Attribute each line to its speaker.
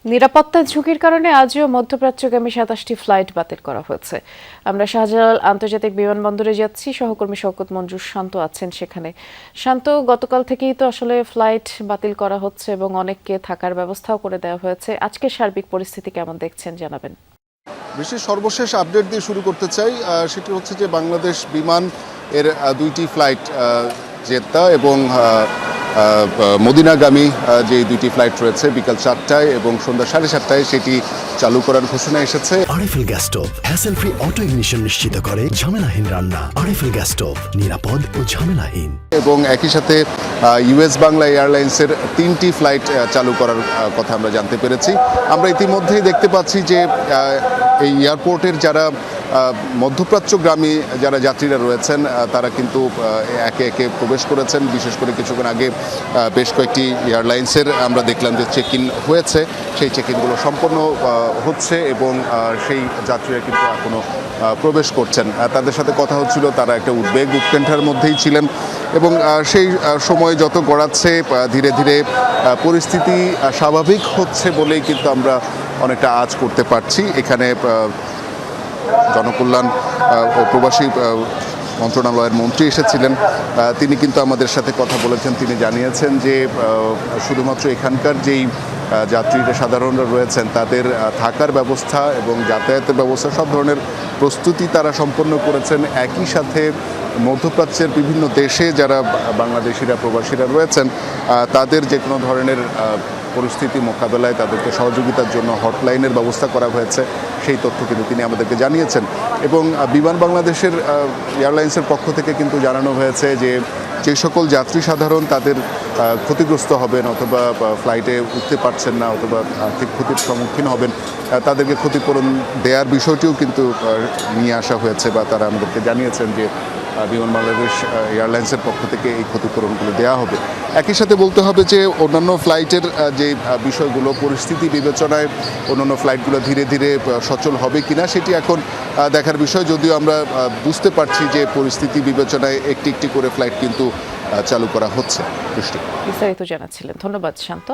Speaker 1: নিরাপত্তা ঝুঁকির কারণে আজও মধ্যপ্রাচ্যগামী ২৭টি ফ্লাইট বাতিল করা হয়েছে। আমরা শাহজালাল আন্তর্জাতিক বিমানবন্দরে যাচ্ছি, সহকর্মী শওকত মঞ্জুর শান্ত আছেন সেখানে। শান্ত, গতকাল থেকেই তো আসলে ফ্লাইট বাতিল করা হচ্ছে এবং অনেককে থাকার ব্যবস্থাও করে দেওয়া হয়েছে। আজকে সার্বিক পরিস্থিতি কেমন দেখছেন জানাবেন।
Speaker 2: বিশ্বের সর্বশেষ আপডেট দিয়ে শুরু করতে চাই। সেটি হচ্ছে যে বাংলাদেশ বিমান এর দুইটি ফ্লাইট জেদ্দা এবং মদিনাগামী যে দুইটি ফ্লাইট রয়েছে বিকাল ৪টায় এবং সন্ধ্যা ৭:৩০টায় সেটি চালু করার ঘোষণা এসেছে।
Speaker 3: RFL gas stove hassle free auto ignition নিশ্চিত করে ঝামেলাহীন রান্না। আরএফএল গ্যাস স্টোভ নিরাপদ ও ঝামেলাহীন। এবং
Speaker 2: একই সাথে ইউএস বাংলা এয়ারলাইন্সের ৩টি ফ্লাইট চালু করার কথা আমরা জানতে পেরেছি। আমরা ইতিমধ্যেই দেখতে পাচ্ছি যে এই এয়ারপোর্টের যারা মধ্যপ্রাচ্যগামী যারা যাত্রীরা রয়েছেন তারা কিন্তু একে একে প্রবেশ করেছেন। বিশেষ করে কিছুক্ষণ আগে বেশ কয়েকটি এয়ারলাইন্সের আমরা দেখলাম যে চেক ইন হয়েছে, সেই চেক ইনগুলো সম্পন্ন হচ্ছে এবং সেই যাত্রীরা কিন্তু এখনও প্রবেশ করছেন। তাদের সাথে কথা হচ্ছিল, তারা একটা উদ্বেগ উৎকণ্ঠার মধ্যেই ছিলেন এবং সেই সময় যত গড়াচ্ছে ধীরে ধীরে পরিস্থিতি স্বাভাবিক হচ্ছে বলেই কিন্তু আমরা অনেকটা আঁচ করতে পারছি। এখানে জনকল্যাণ ও প্রবাসী মন্ত্রণালয়ের মন্ত্রী এসেছিলেন, তিনি কিন্তু আমাদের সাথে কথা বলেছেন। তিনি জানিয়েছেন যে শুধুমাত্র এখানকার যেই যাত্রীরা সাধারণরা রয়েছেন তাদের থাকার ব্যবস্থা এবং যাতায়াতের ব্যবস্থা সব ধরনের প্রস্তুতি তারা সম্পন্ন করেছেন। একই সাথে মধ্যপ্রাচ্যের বিভিন্ন দেশে যারা বাংলাদেশিরা প্রবাসীরা রয়েছেন তাদের যে কোনো ধরনের পরিস্থিতি মোকাবেলায় তাদেরকে সহযোগিতার জন্য হটলাইনের ব্যবস্থা করা হয়েছে, সেই তথ্য কিন্তু তিনি আমাদেরকে জানিয়েছেন। এবং বিমান বাংলাদেশের এয়ারলাইন্সের পক্ষ থেকে কিন্তু জানানো হয়েছে যে সকল যাত্রী সাধারণ তাদের ক্ষতিগ্রস্ত হবেন অথবা ফ্লাইটে উঠতে পারছেন না অথবা আর্থিক ক্ষতির সম্মুখীন হবেন, তাদেরকে ক্ষতিপূরণ দেওয়ার বিষয়টিও কিন্তু নিয়ে আসা হয়েছে বা তারা আমাদেরকে জানিয়েছেন যে বিমান বাংলাদেশ এয়ারলাইন্সের পক্ষ থেকে এই ক্ষতিপূরণগুলো দেওয়া হবে। একই সাথে বলতে হবে যে অন্যান্য ফ্লাইটের যে বিষয়গুলো পরিস্থিতি বিবেচনায় অন্যান্য ফ্লাইটগুলো ধীরে ধীরে সচল হবে কিনা সেটি এখন দেখার বিষয়। যদিও আমরা বুঝতে পারছি যে পরিস্থিতি বিবেচনায় একটি একটি করে ফ্লাইট কিন্তু চালু করা হচ্ছে।
Speaker 1: বিস্তারিত জানাচ্ছিলেন, ধন্যবাদ শান্ত।